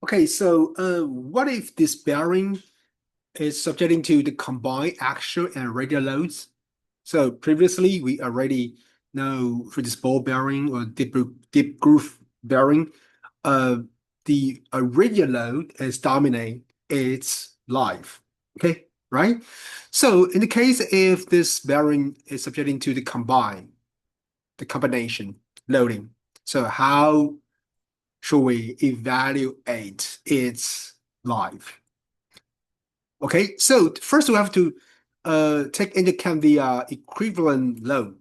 Okay, so what if this bearing is subjecting to the combined axial and radial loads? So previously we already know for this ball bearing or deep groove bearing, uh, the radial load is dominate its life. Okay, right? So in the case if this bearing is subjecting to the combination loading, so how should we evaluate its life? Okay, so first we have to take into account the equivalent load.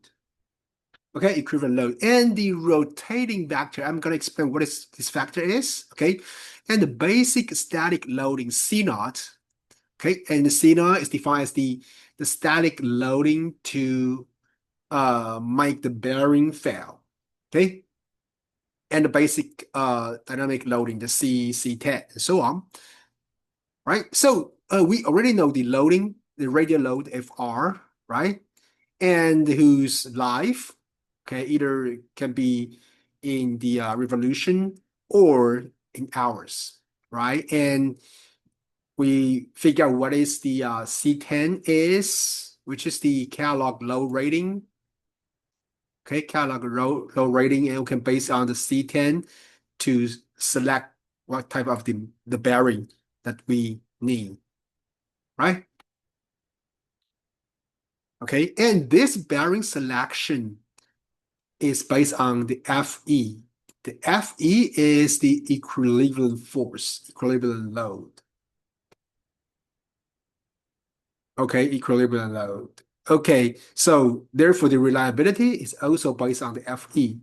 Okay, equivalent load and the rotating vector. I'm going to explain what this vector is. Okay, and the basic static loading C naught. Okay, and the C naught is defined as the static loading to make the bearing fail. Okay, and the basic dynamic loading, the C10, and so on. Right? So we already know the loading, the radial load Fr, right? And whose life, okay, either can be in the revolution or in hours, right? And we figure out what is the C10 is, which is the catalog load rating. Okay, catalog load rating, and we can base on the C10 to select what type of the bearing that we need, right? Okay, and this bearing selection is based on the Fe. The Fe is the equilibrium force, equilibrium load. Okay, equilibrium load. Okay, so therefore the reliability is also based on the Fe.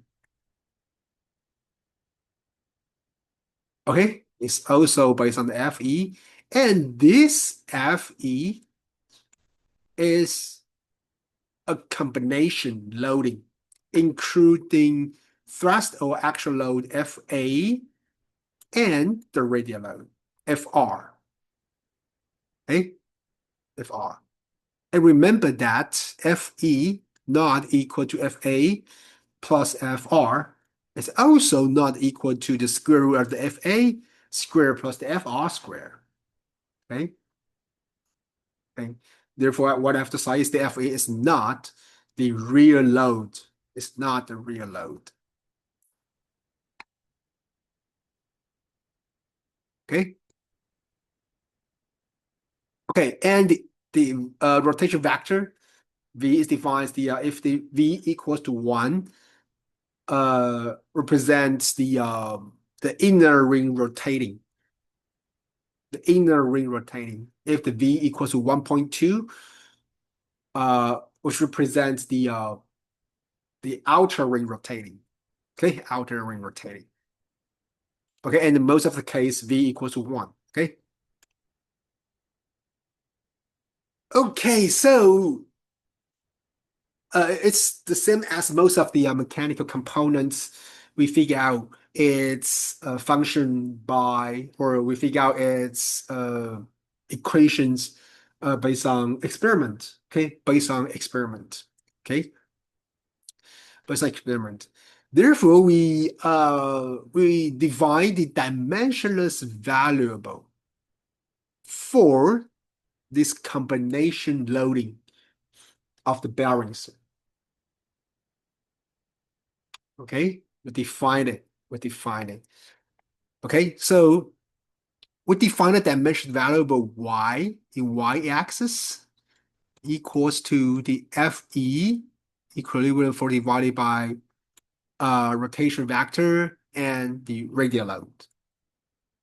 Okay, it's also based on the Fe. And this Fe is a combination loading, including thrust or axial load Fa and the radial load Fr. Okay, Fr. And remember that Fe not equal to Fa plus Fr is also not equal to the square root of the Fa square plus the Fr square. Okay. Okay. Therefore, what I have to say is the Fa is not the real load. It's not the real load. Okay. Okay. And the rotation vector V is defined as the if the V equals to 1, represents the inner ring rotating. The inner ring rotating. If the V equals to 1.2, which represents the outer ring rotating. Okay, outer ring rotating. Okay, and in most of the case, V equals to 1. Okay. Okay, so it's the same as most of the mechanical components. We figure out its function by, or we figure out its equations based on experiment. Okay, based on experiment. Okay, based on experiment. Therefore, we define the dimensionless variable for this combination loading of the bearings. Okay, we define it. We define it. Okay, so we define a dimension variable y in y-axis equals to the Fe equilibrium force divided by rotation vector and the radial load.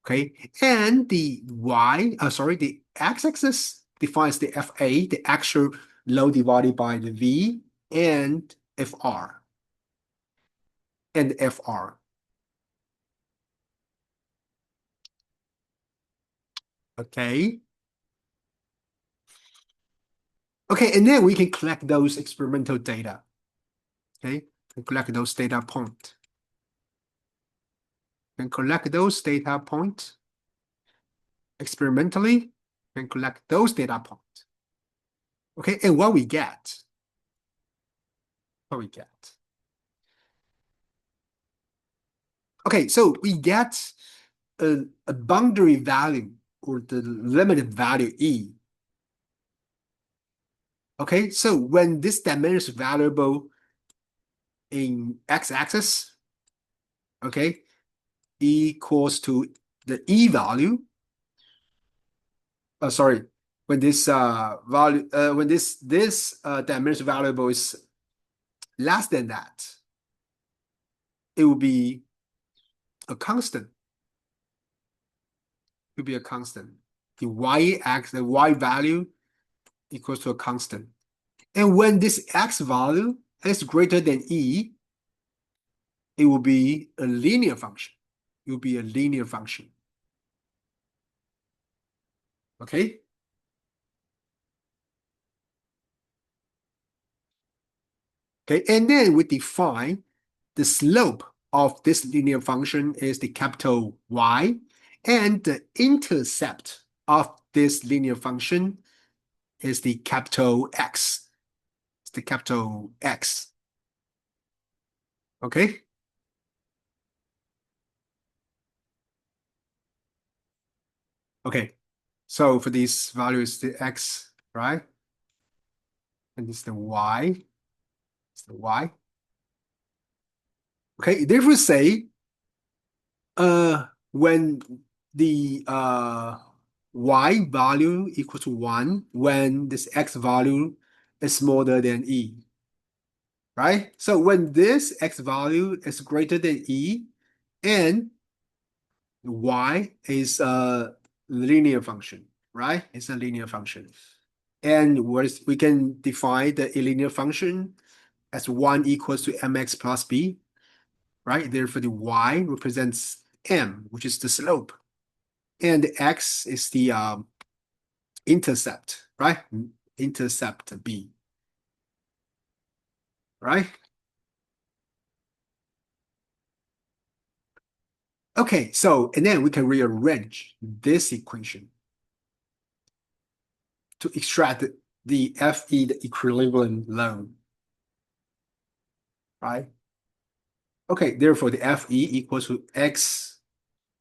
Okay, and the the x-axis defines the Fa, the actual load divided by the V and Fr. And Fr. Okay. Okay, and then we can collect those experimental data. Okay, and collect those data points. And collect those data points experimentally and collect those data points. Okay, and what we get. What we get. Okay, so we get a boundary value or the limited value E. Okay, so when this dimension is variable in x-axis, okay, equals to the E value. Sorry, when this value when this dimension variable is less than that, it will be a constant. It will be a constant. The y value equals to a constant. And when this x value is greater than E, it will be a linear function. It will be a linear function. Okay? Okay, and then we define the slope of this linear function is the capital Y, and the intercept of this linear function is the capital X. It's the capital X. Okay? Okay. So for this value is the X, right? And this is the Y. It's the Y. Okay, therefore say when the Y value equal to 1, when this X value is smaller than E. Right? So when this X value is greater than E and Y is a linear function, right? It's a linear function. And we can define the linear function as 1 equals to mx plus b, right? Therefore, the Y represents m, which is the slope. And the X is the intercept, right? Intercept b, right? Okay, so, and then we can rearrange this equation to extract the FE, the equilibrium load, right? Okay, therefore the FE equals to X,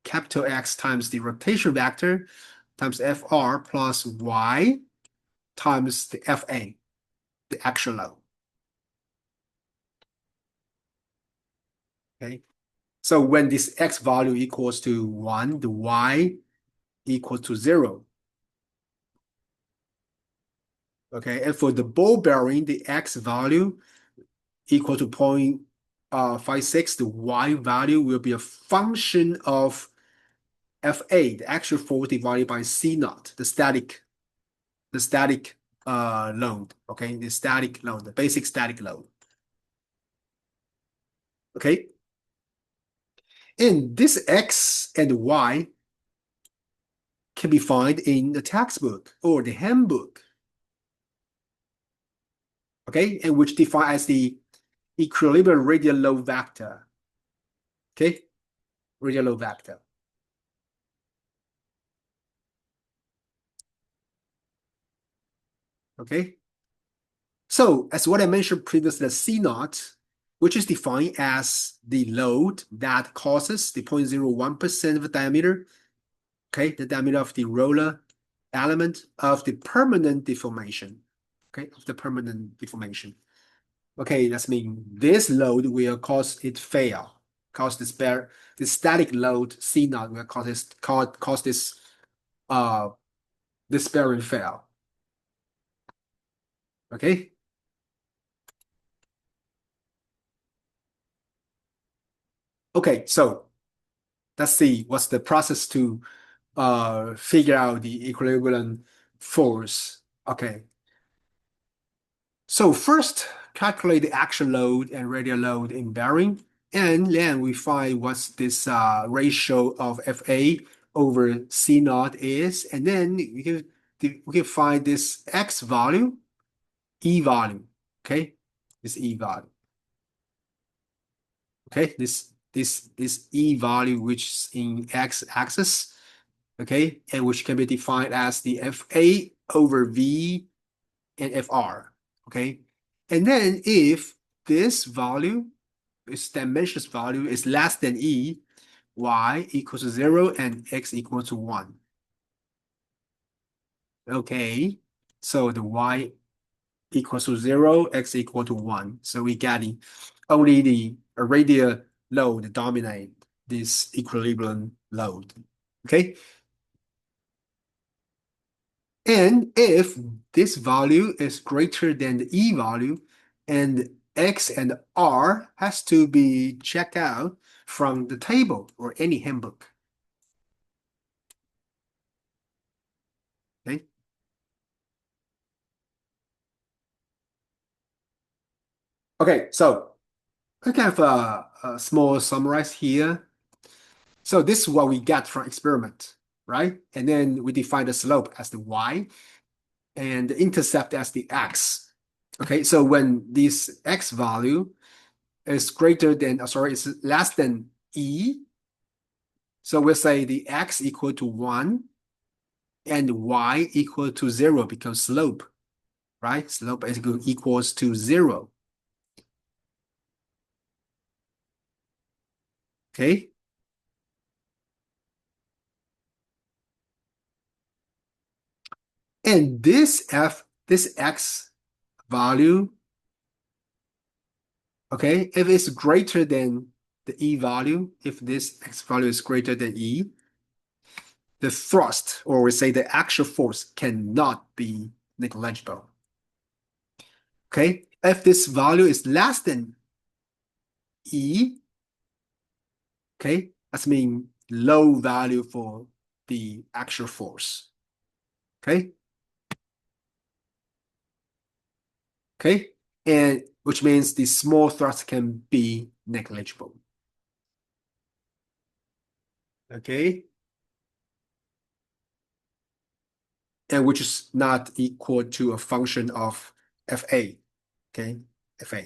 capital X times the rotation vector times FR plus Y times the FA, the actual load. Okay, so when this X value equals to 1, the Y equals to 0. Okay, and for the ball bearing, the X value equal to 0.56, the Y value will be a function of FA, the actual force divided by C naught, the static load, okay, the static load, the basic static load. Okay, and this X and Y can be found in the textbook or the handbook. Okay, and which defined as the equilibrium radial load vector. Okay, radial load vector. Okay, so as what I mentioned previously, the C naught, which is defined as the load that causes the 0.01% of the diameter, okay, the diameter of the roller element of the permanent deformation, okay, of the permanent deformation. Okay, that's mean this load will cause it fail, cause the static load C naught will cause this bearing fail. Okay. Okay, so let's see what's the process to figure out the equilibrium force. Okay. So first, calculate the action load and radial load in bearing, and then we find what's this ratio of FA over C naught is, and then we can find this X value, E value. Okay, this E value. Okay, this E value which is in X axis. Okay, and which can be defined as the FA over V and FR. Okay, and then if this value, this dimensionless value is less than E, y equals to 0 and x equals to 1. Okay, so the y equals to 0, x equal to 1. So we getting only the radial load dominate this equilibrium load. Okay. And if this value is greater than the E value, and X and R has to be checked out from the table or any handbook. Okay. Okay, so I can have a small summarize here. So this is what we get from experiment, right? And then we define the slope as the y and the intercept as the x. Okay, so when this x value is greater than, sorry, is less than e, so we'll say the x equal to 1 and y equal to 0 because slope, right? Slope is equals to 0. Okay. And this x value, okay, if it's greater than the E value, if this x value is greater than E, the thrust, or we say the actual force, cannot be negligible. Okay, if this value is less than E, okay, that's mean low value for the actual force. Okay, okay, and which means the small thrust can be negligible. Okay, and which is not equal to a function of FA. Okay, FA.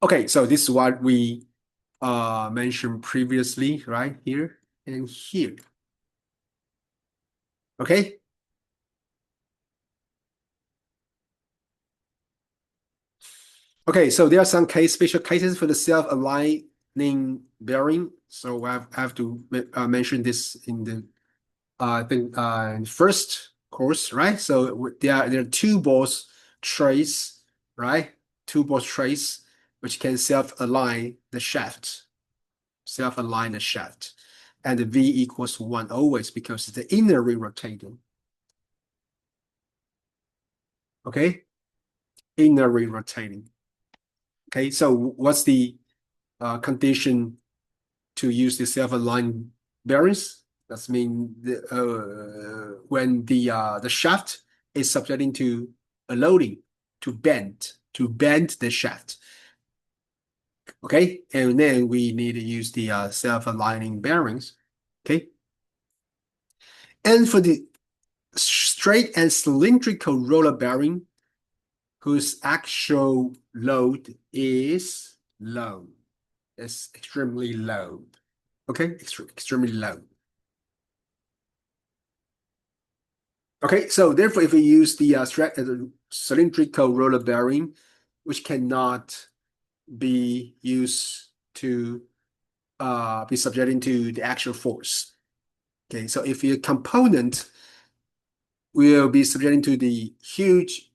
Okay, so this is what we mentioned previously, right here and here. Okay. Okay, so there are some special cases for the self-aligning bearing. So I have to mention this in the I think first course, right? So there are two balls trays, right? Two balls trays which can self-align the shaft, and the V equals 1 always because it's the inner ring rotating. Okay, inner ring rotating. Okay, so what's the condition to use the self-aligned bearings? That's mean when the shaft is subjecting to a loading to bend the shaft. Okay, and then we need to use the self-aligning bearings. Okay, and for the straight and cylindrical roller bearing, whose actual load is low, it's extremely low. Okay, extremely low. Okay, so therefore, if we use the cylindrical roller bearing, which cannot be used to be subjecting to the actual force. Okay, so if your component will be subjecting to the huge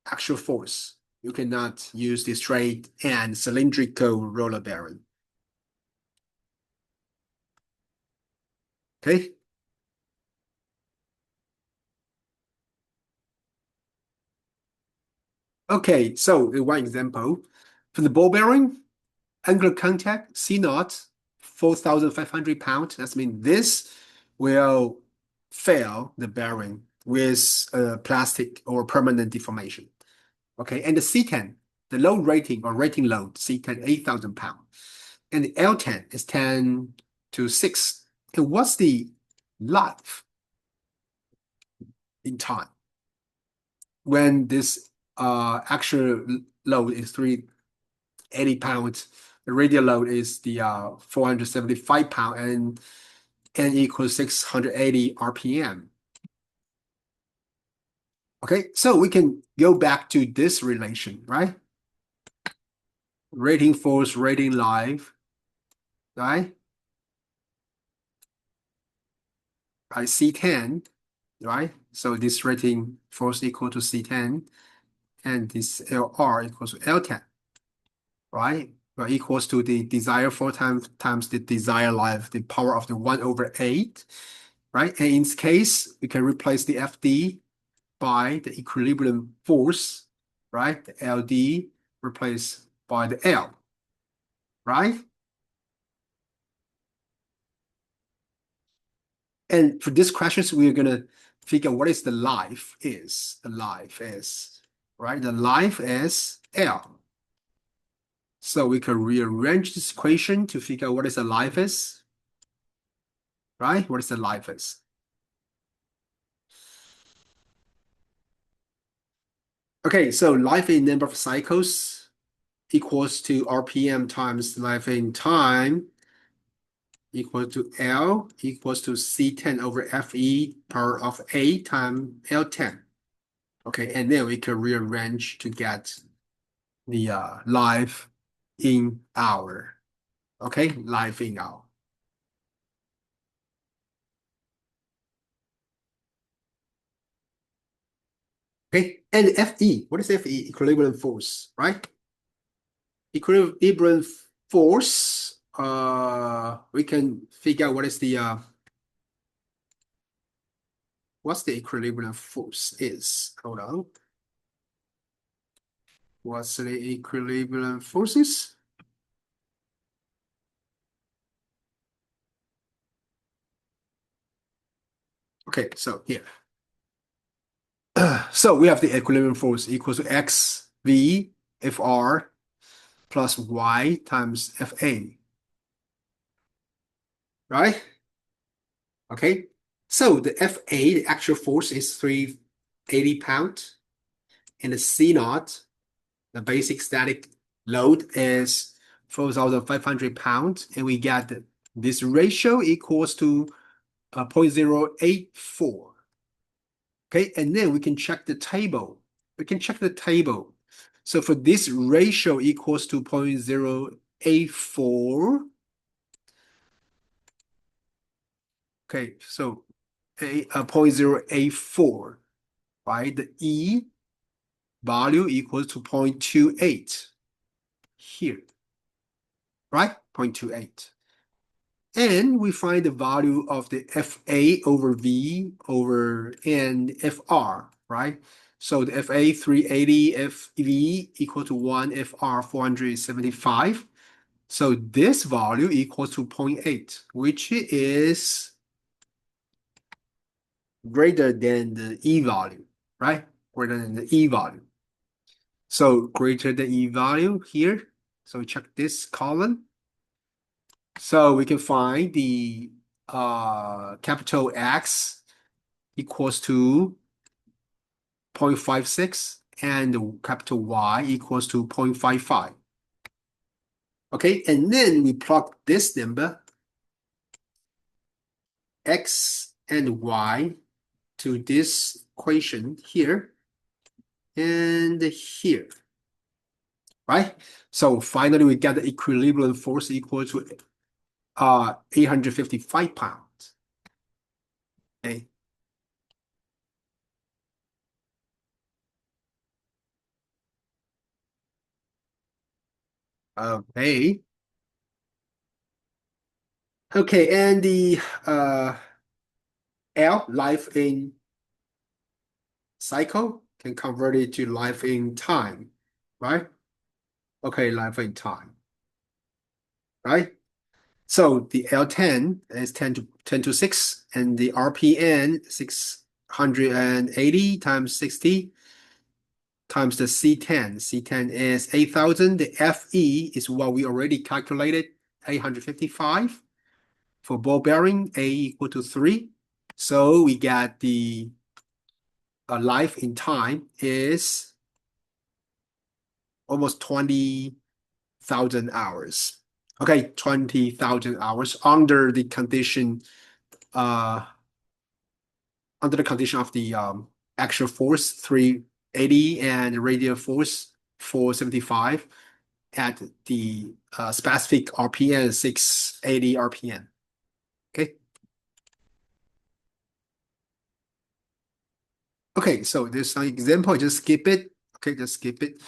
actual force, you cannot use the straight and cylindrical roller bearing. Okay. Okay, so one example. For the ball bearing, angular contact, C naught, 4,500 pounds. That means this will fail the bearing with plastic or permanent deformation. Okay, and the C10, the load rating or rating load, C10, 8,000 pounds. And the L10 is 10 to 6. And what's the life in time when this actual load is 380 pounds? The radial load is the 475 pound and n equals 680 RPM. Okay, so we can go back to this relation, right? rating force, rating life, right? By C10, right? So this rating force equal to C10, and this LR equals to L10, right? Well, equals to the desired force times the desired life, the power of the 1/8, right? And in this case, we can replace the FD by the equilibrium force, right? The LD replaced by the L, right? And for this questions, we're gonna figure what is the life is. The life is, right? The life is L. So we can rearrange this equation to figure out what is the life is, right? What is the life is? Okay, so life in number of cycles equals to RPM times life in time equal to L equals to C10 over FE power of A times L10. Okay, and then we can rearrange to get the life in hour. Okay, life in hour. Okay, and FE, what is FE? Equilibrium force, right? Equilibrium force, we can figure out what is the what's the equilibrium force is. Hold on. What's the equilibrium forces? Okay, so here. So we have the equilibrium force equals to X V FR plus Y times FA, right? Okay, so the FA, the actual force is 380 pounds, and the C naught, the basic static load is 4,500 pounds, and we get this ratio equals to 0.084. Okay, and then we can check the table. We can check the table. So for this ratio equals to 0.084. Okay, so 0.084, right? The E value equals to 0.28 here, right? 0.28. And we find the value of the FA over V over N FR, right? So the FA 380, FV equal to 1, FR 475. So this value equals to 0.8, which is greater than the E value, right? Greater than the E value. So greater than E value here. So we check this column. So we can find the capital X equals to 0.56 and the capital Y equals to 0.55. Okay, and then we plug this number X and Y to this equation here and here, right? So finally we get the equilibrium force equal to 855 pounds. Okay. Okay. Okay, and the L, life in cycle, can convert it to life in time, right? Okay, life in time, right? So the L10 is 10 to 6, and the RPN 680 times 60 times the C10. C10 is 8,000. The FE is what we already calculated, 855. For ball bearing, A equal to 3. So we got the life in time is almost 20,000 hours. Okay, 20,000 hours under the condition uh of the actual force 380 and radial force 475. at the specific RPM 680 RPM. Okay. Okay, so there's an example, just skip it. Okay, just skip it.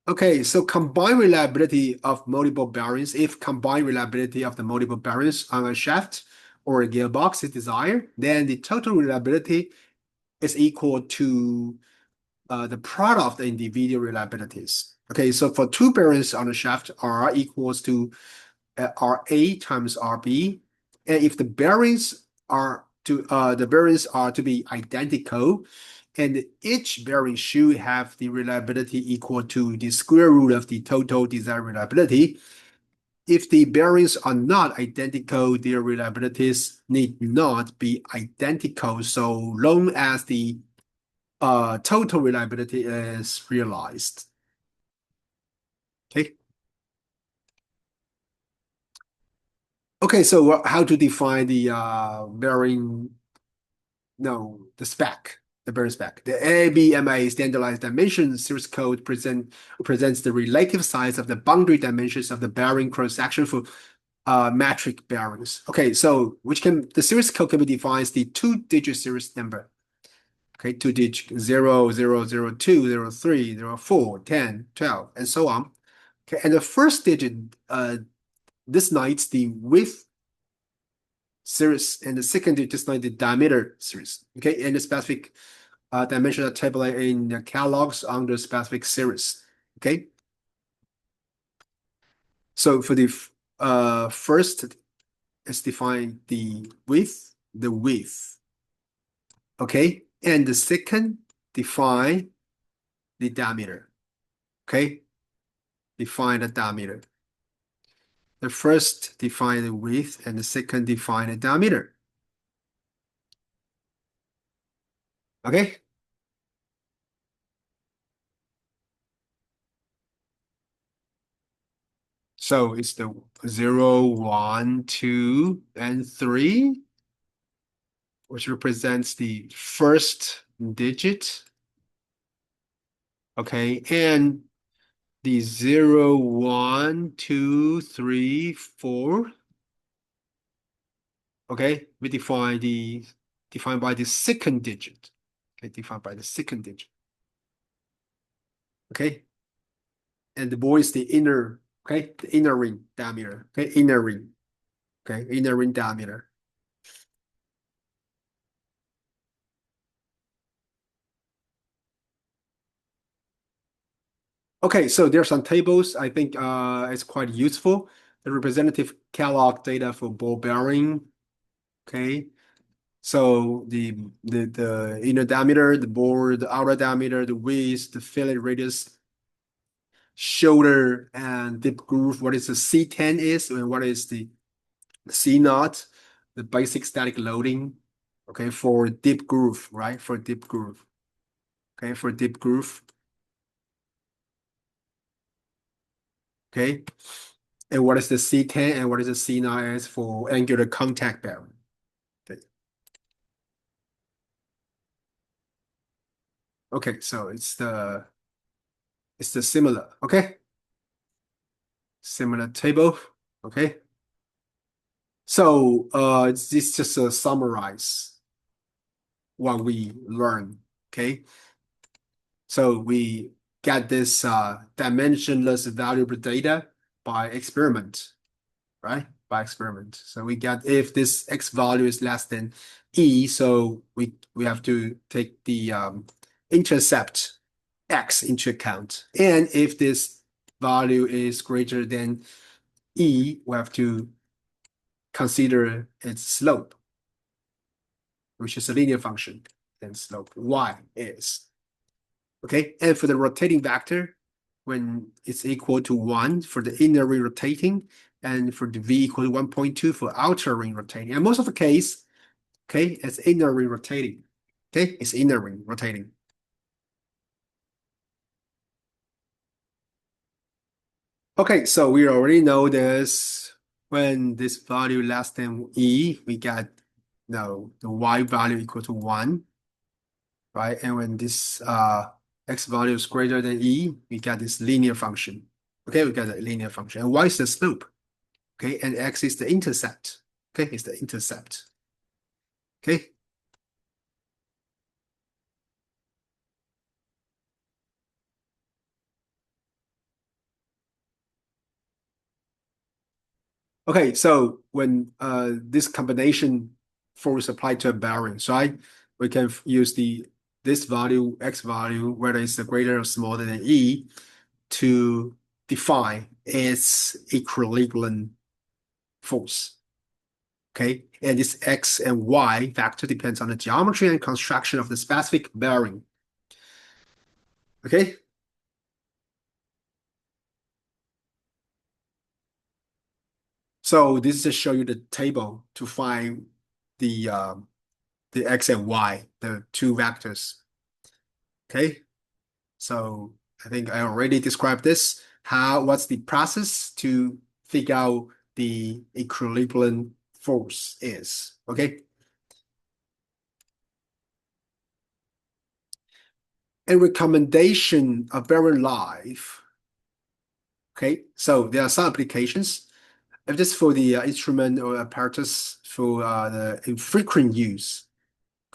Okay, so combined reliability of multiple bearings. If combined reliability of the multiple bearings on a shaft or a gearbox is desired, then the total reliability is equal to the product of the individual reliabilities. Okay, so for two bearings on the shaft, R equals to RA times RB. And if the bearings are to be identical, and each bearing should have the reliability equal to the square root of the total desired reliability. If the bearings are not identical, their reliabilities need not be identical so long as the total reliability is realized. Okay. Okay, so how to define the bearing? No, the spec, the bearing spec. The ABMA standardized dimension series code presents the relative size of the boundary dimensions of the bearing cross section for metric bearings. Okay, so the series code can be defined as the two-digit series number. Okay, two-digit 0, 0, 0, 2, 0, 3, 0, 4, 10, 12, and so on. Okay, and the first digit designates the width series, and the second digit designates the diameter series. Okay, and the specific dimension are tabulated in the catalogs under specific series. Okay, so for the first, let's define the width. Okay, and the second define the diameter. Okay, define the diameter. The first define the width, and the second define the diameter. Okay. So it's the 0, 1, 2, and 3, which represents the first digit. Okay, and the 0, 1, 2, 3, 4. Okay, we defined by the second digit. Okay, defined by the second digit. Okay, and the ball is the inner, okay, the inner ring diameter. Okay, inner ring. Okay, inner ring diameter. Okay, so there's some tables. I think it's quite useful. The representative catalog data for ball bearing. Okay, so the inner diameter, the bore, the outer diameter, the width, the fillet radius, shoulder, and dip groove. What is the C10 is, and what is the C naught? The basic static loading. Okay, for dip groove, right? For dip groove. Okay, for dip groove. Okay. And what is the C10 and what is the C9 is for angular contact bearing? Okay. Okay, so it's the similar, okay? Similar table, okay? So this just summarize what we learned, okay? So we get this dimensionless valuable data by experiment, right? By experiment. So we get if this x value is less than e, so we have to take the intercept x into account. And if this value is greater than e, we have to consider its slope, which is a linear function, and slope y is. Okay, and for the rotating vector, when it's equal to 1 for the inner ring rotating, and for the v equal to 1.2 for outer ring rotating. And most of the case, okay, it's inner ring rotating. Okay, it's inner ring rotating. Okay, so we already know this. When this value less than e, we get the y value equal to 1, right? And when this x value is greater than e, we got this linear function. Okay, we got a linear function. And y is the slope. Okay, and x is the intercept. Okay, it's the intercept. Okay. Okay, so when this combination force applied to a bearing, right, we can use this value, x value, whether it's greater or smaller than e, to define its equilibrium force. Okay, and this x and y vector depends on the geometry and construction of the specific bearing. Okay. So this is to show you the table to find the x and y, the two vectors. Okay, so I think I already described this. What's the process to figure out the equilibrium force is. Okay. And recommendation of bearing life. Okay, so there are some applications. If this for the instrument or apparatus for the infrequent use,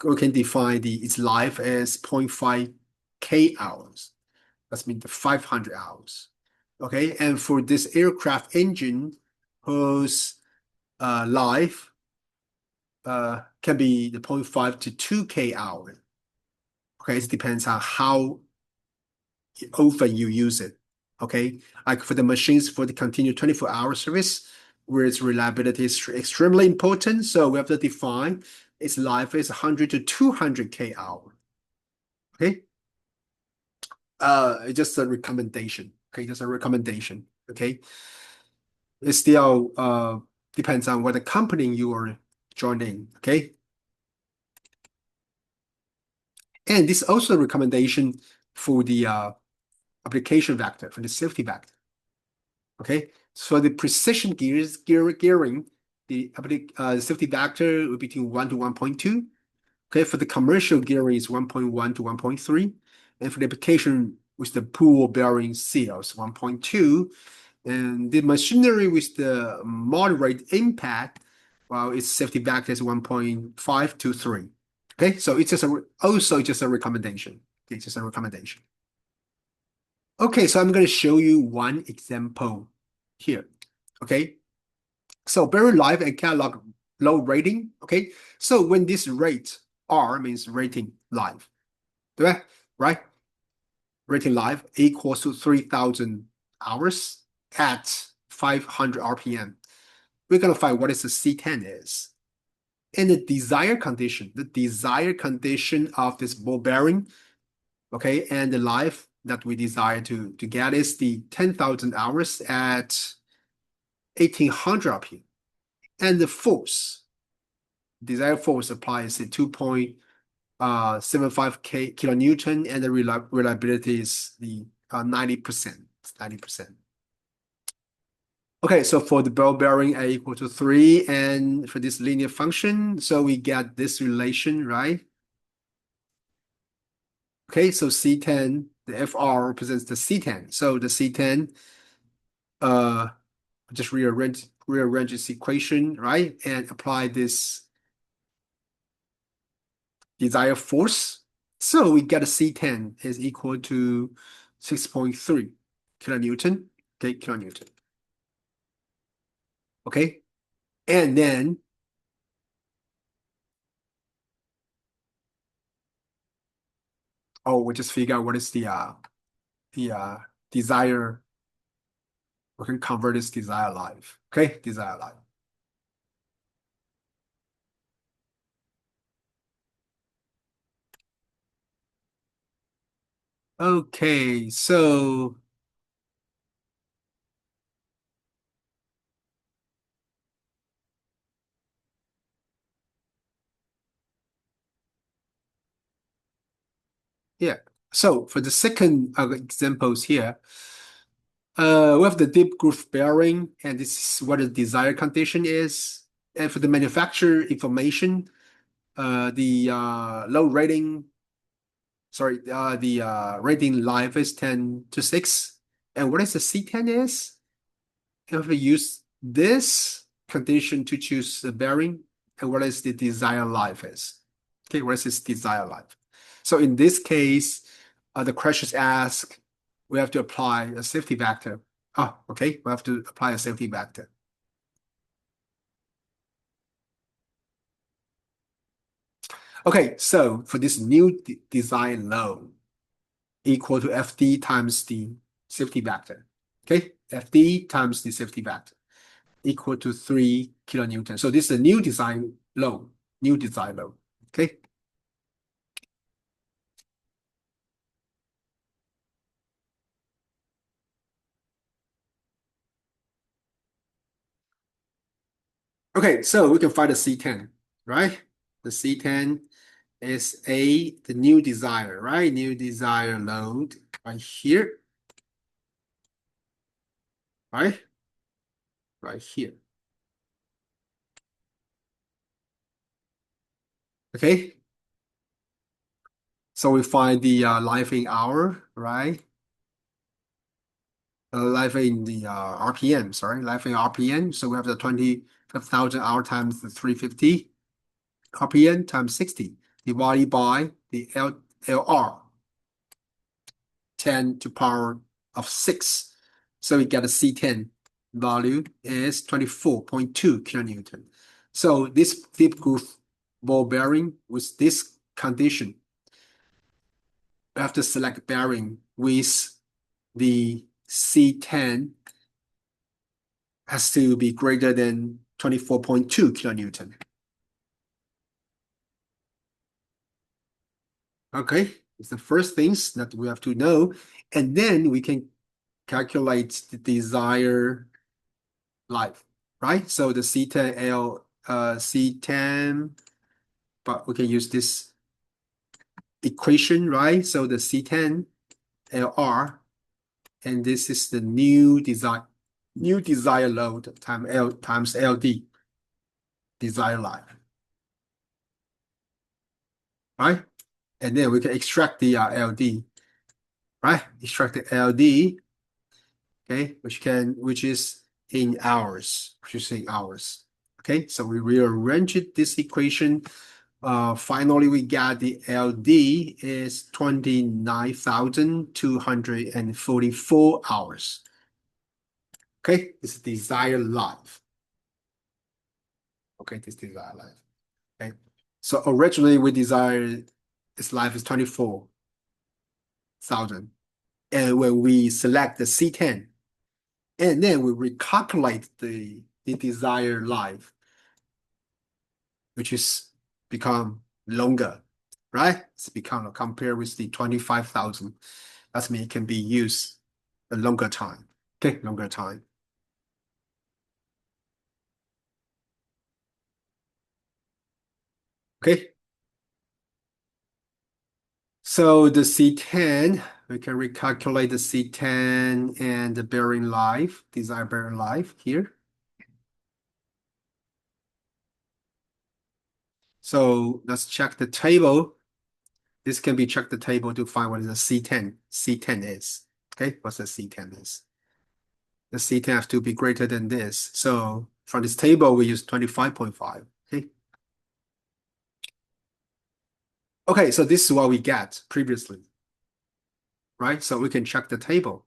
we can define its life as 0.5 K hours. That's mean the 500 hours. Okay, and for this aircraft engine, whose life can be the 0.5 to 2 K hours. Okay, it depends on how often you use it. Okay, like for the machines for the continued 24-hour service, where its reliability is extremely important, so we have to define its life is 100 to 200 K hour. Okay, it's just a recommendation. Okay, just a recommendation. Okay, it still depends on what the company you are joining. Okay, and this is also a recommendation for the application vector, for the safety vector. Okay, so the precision gearing, the safety vector will be between 1 to 1.2. Okay, for the commercial gearing is 1.1 to 1.3. And for the application with the pool bearing seals, 1.2. And the machinery with the moderate impact, well, its safety vector is 1.5 to 3. Okay, so it's just also just a recommendation. Okay, just a recommendation. Okay, so I'm going to show you one example here. Okay, so bearing life and catalog load rating. Okay, so when this rate R means rating life, right? Rating life equals to 3,000 hours at 500 RPM. We're going to find what is the C10 is. And the desired condition of this ball bearing, okay, and the life that we desire to get is the 10,000 hours at 1,800 RPM. And the force, desired force applies to 2.75 kilonewton, and the reliability is the 90%. 90%. Okay, so for the ball bearing A equal to 3, and for this linear function, so we get this relation, right? Okay, so C10, the FR represents the C10. So the C10, just rearrange this equation, right? And apply this desired force. So we get a C10 is equal to 6.3 kilonewton. Okay, kilonewton. Okay, and then we just figure out what is the desire. We can convert this desired life. Okay, desired life. Okay, so yeah. So for the second examples here, we have the deep groove bearing, and this is what the desired condition is. And for the manufacturer information, the load rating sorry, the rating life is 10 to 6. And what is the C10 is? If we use this condition to choose the bearing, and what is the desired life is? Okay, what is this desired life? So in this case, the questions ask, we have to apply a safety factor. Oh, okay, we have to apply a safety factor. Okay, so for this new design load, equal to FD times the safety factor. Okay, FD times the safety factor equal to 3 kilonewton. So this is a new design load, new design load. Okay. Okay, so we can find the C10, right? The C10 is the new desire, right? New desire load right here, right? Right here. Okay. So we find the life in hour, right? Life in the RPM, sorry, life in RPM. So we have the 25,000 hour times the 350 RPM times 60 divided by the LR, 10 to power of 6. So we get a C10 value is 24.2 kilonewton. So this deep groove ball bearing with this condition, we have to select bearing with the C10 has to be greater than 24.2 kilonewton. Okay, it's the first things that we have to know. And then we can calculate the desired life, right? So the C10L, C10, but we can use this equation, right? So the C10 LR, and this is the new desired load times LD, desired life, right? And then we can extract the LD, right? Extract the LD, okay, which is in hours, Okay, so we rearrange this equation. Finally, we got the LD is 29,244 hours. Okay, this is desired life. Okay, this desired life. Okay, so originally we desired its life is 24,000. And when we select the C10, and then we recalculate the desired life, which is become longer, right? It's become compared with the 25,000. That means it can be used a longer time. Okay, longer time. Okay. So the C10, we can recalculate the C10 and the bearing life, desired bearing life here. So let's check the table. This can be checked the table to find what is the C10. C10 is. Okay, what's the C10 is? The C10 has to be greater than this. So from this table, we use 25.5. Okay. Okay, so this is what we get previously, right? So we can check the table,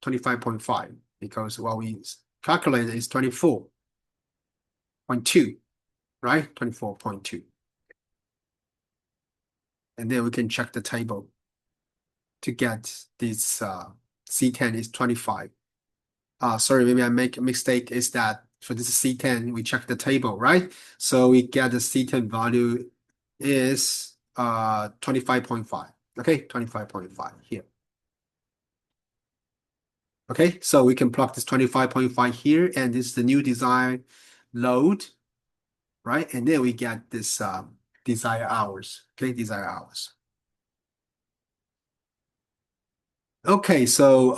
25.5, because what we calculated is 24.2, right? 24.2. And then we can check the table to get this C10 is 25. Sorry, maybe I make a mistake, is that for this C10, we check the table, right? So we get the C10 value is 25.5. Okay, 25.5 here. Okay, so we can plug this 25.5 here, and this is the new design load, right? And then we get this desired hours. Okay, desired hours. Okay, so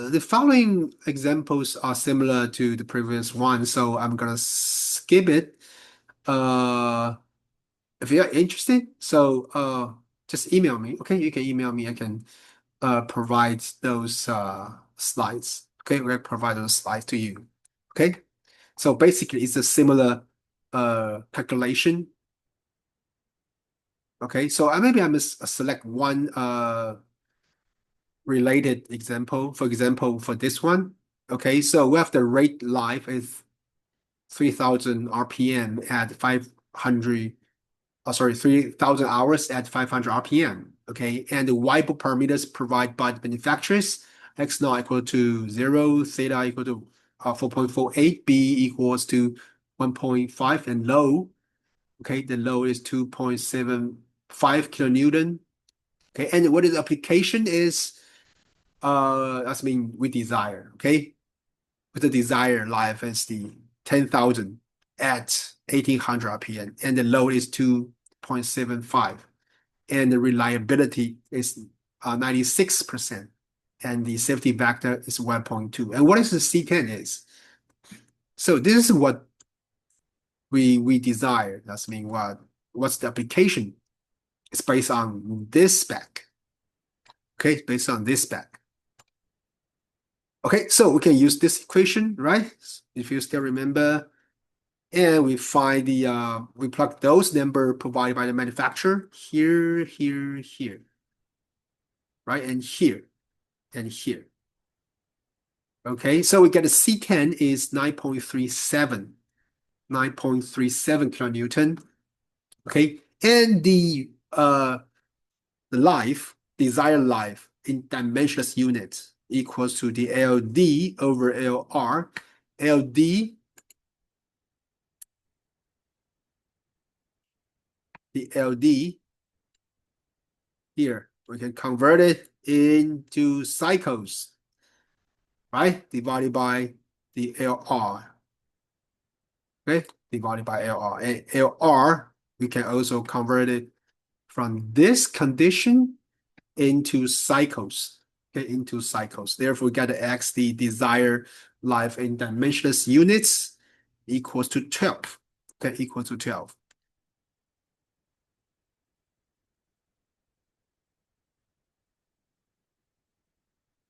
the following examples are similar to the previous one, so I'm gonna skip it. If you're interested, so just email me. Okay, you can email me. I can provide those slides. Okay, we'll provide those slides to you. Okay, so basically it's a similar calculation. Okay, so maybe I must select one related example. For example, for this one. Okay, so we have the rate life is 3000 RPM at 500, sorry, 3000 hours at 500 RPM. Okay, and the whiteboard parameters provided by the manufacturers, x naught equal to 0, theta equal to 4.48, b equals to 1.5, and low, okay, the low is 2.75 kilonewton. Okay, and what is application is, that's mean we desire, okay? With the desired life is the 10,000 at 1800 RPM, and the load is 2.75, and the reliability is 96%, and the safety factor is 1.2. And what is the C10 is? So this is what we desire. That's mean what's the application? It's based on this spec. Okay, based on this spec. Okay, so we can use this equation, right? If you still remember, and we find the we plug those number provided by the manufacturer here, here, here, right, and here, and here. Okay, so we get a C10 is 9.37 kilonewton. Okay, and the life, desired life in dimensionless units equals to the LD over LR. LD, the LD here, we can convert it into cycles, right? Divided by the LR. Okay, divided by LR. And LR, we can also convert it from this condition into cycles. Okay, into cycles. Therefore, we get X, the desired life in dimensionless units, equals to 12. Okay, equals to 12.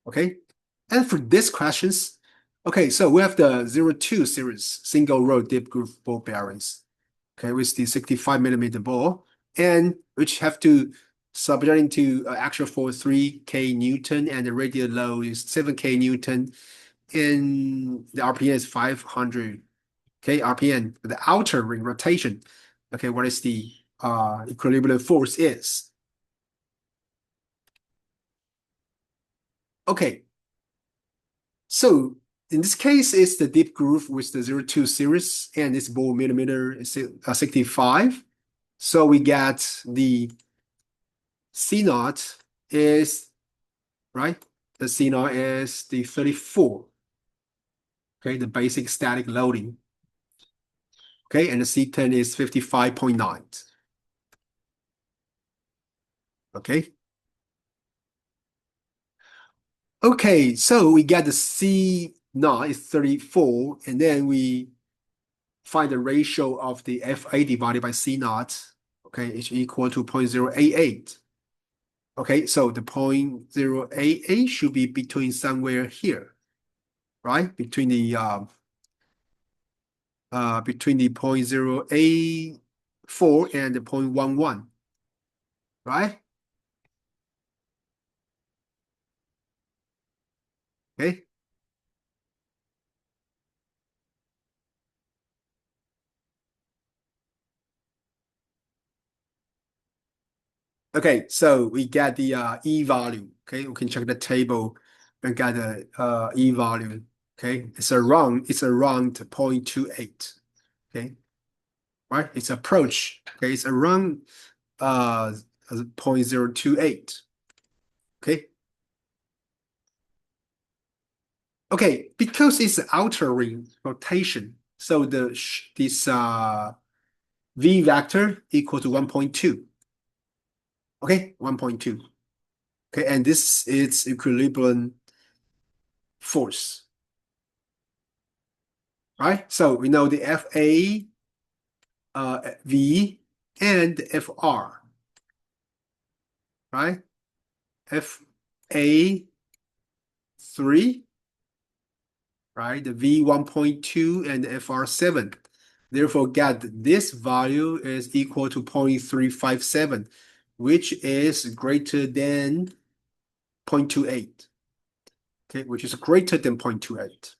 Okay, and for these questions, okay, so we have the 02 series single row deep groove ball bearings, okay, with the 65 millimeter ball, and which have to subject to actual force 3K Newton, and the radial load is 7K Newton, and the RPM is 500. Okay, RPM, the outer ring rotation. Okay, what is the equilibrium force is? Okay, so in this case, it's the deep groove with the 02 series, and this ball millimeter is 65. So we get the C naught is, right? The C naught is the 34. Okay, the basic static loading. Okay, and the C10 is 55.9. Okay. Okay, so we get the C naught is 34, and then we find the ratio of the FA divided by C naught. Okay, it's equal to 0.088. Okay, so the 0.088 should be between somewhere here, right? Between the 0.084 and the 0.11, right? Okay. Okay, so we get the E value. Okay, we can check the table and get the E value. Okay, it's around 0.28. Okay, right? It's approach. Okay, it's around 0.028. Okay. Okay, because it's outer ring rotation, so this V vector equal to 1.2. Okay, 1.2. Okay, and this is equilibrium force. Right? So we know the FA, V, and FR. right? FA3, right? The V1.2 and the FR7. Therefore, get this value is equal to 0.357, which is greater than 0.28. Okay, which is greater than 0.28.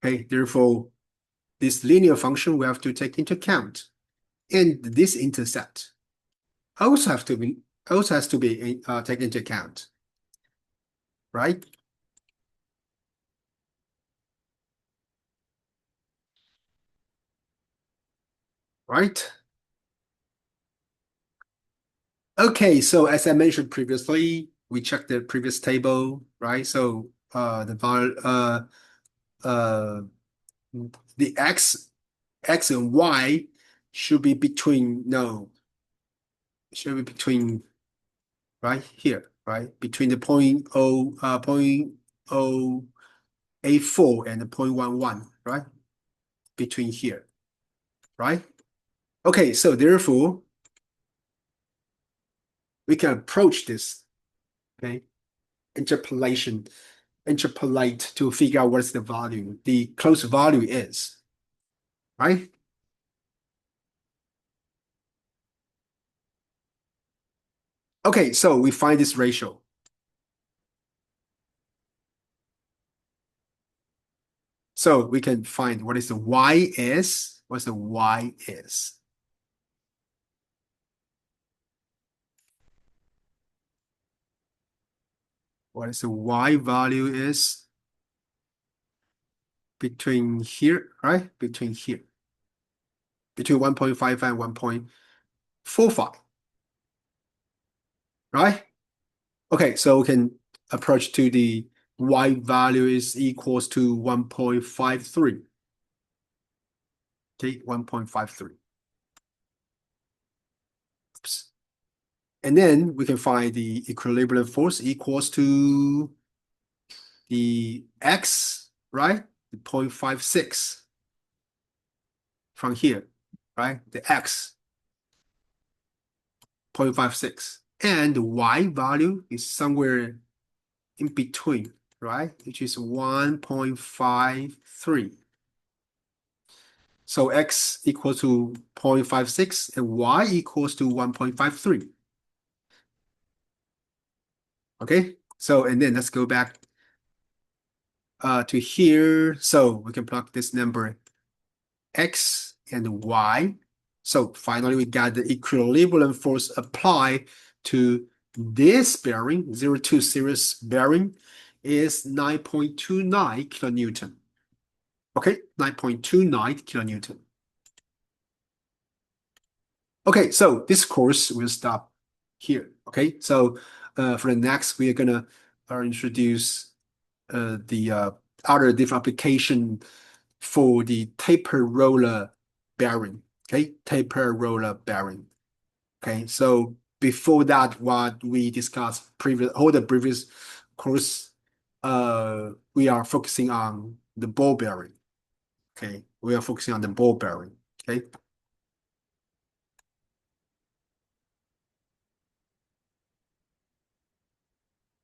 Okay, therefore, this linear function we have to take into account. And this intercept also has to be taken into account, right? Right? Okay, so as I mentioned previously, we checked the previous table, right? So uh the x and y should be between should be between right here, right? Between the point 0.084 and the 0.11, right? Between here, right? Okay, so therefore we can approach this, okay, interpolate to figure out what's the close value is, right? Okay, so we find this ratio. So we can find what is the y is, what's the y is. What is the y value is between here, right? Between here. Between 1.5 and 1.45. Right? Okay, so we can approach to the y value is equals to 1.53. Okay, 1.53. Oops. And then we can find the equilibrium force equals to the x, right? The 0.56 from here, right? The x, 0.56. And the y value is somewhere in between, right? Which is 1.53. So x equals to 0.56 and y equals to 1.53. Okay, so and then let's go back to here. So we can plug this number x and y. So finally we got the equilibrium force applied to this bearing, 02 series bearing, is 9.29 kilonewton. Okay, 9.29 kilonewton. Okay, so this course will stop here. Okay, so for the next, we are gonna introduce the other different application for the taper roller bearing. Okay, taper roller bearing. Okay, so before that, what we discussed all the previous course, we are focusing on the ball bearing. Okay, we are focusing on the ball bearing. Okay.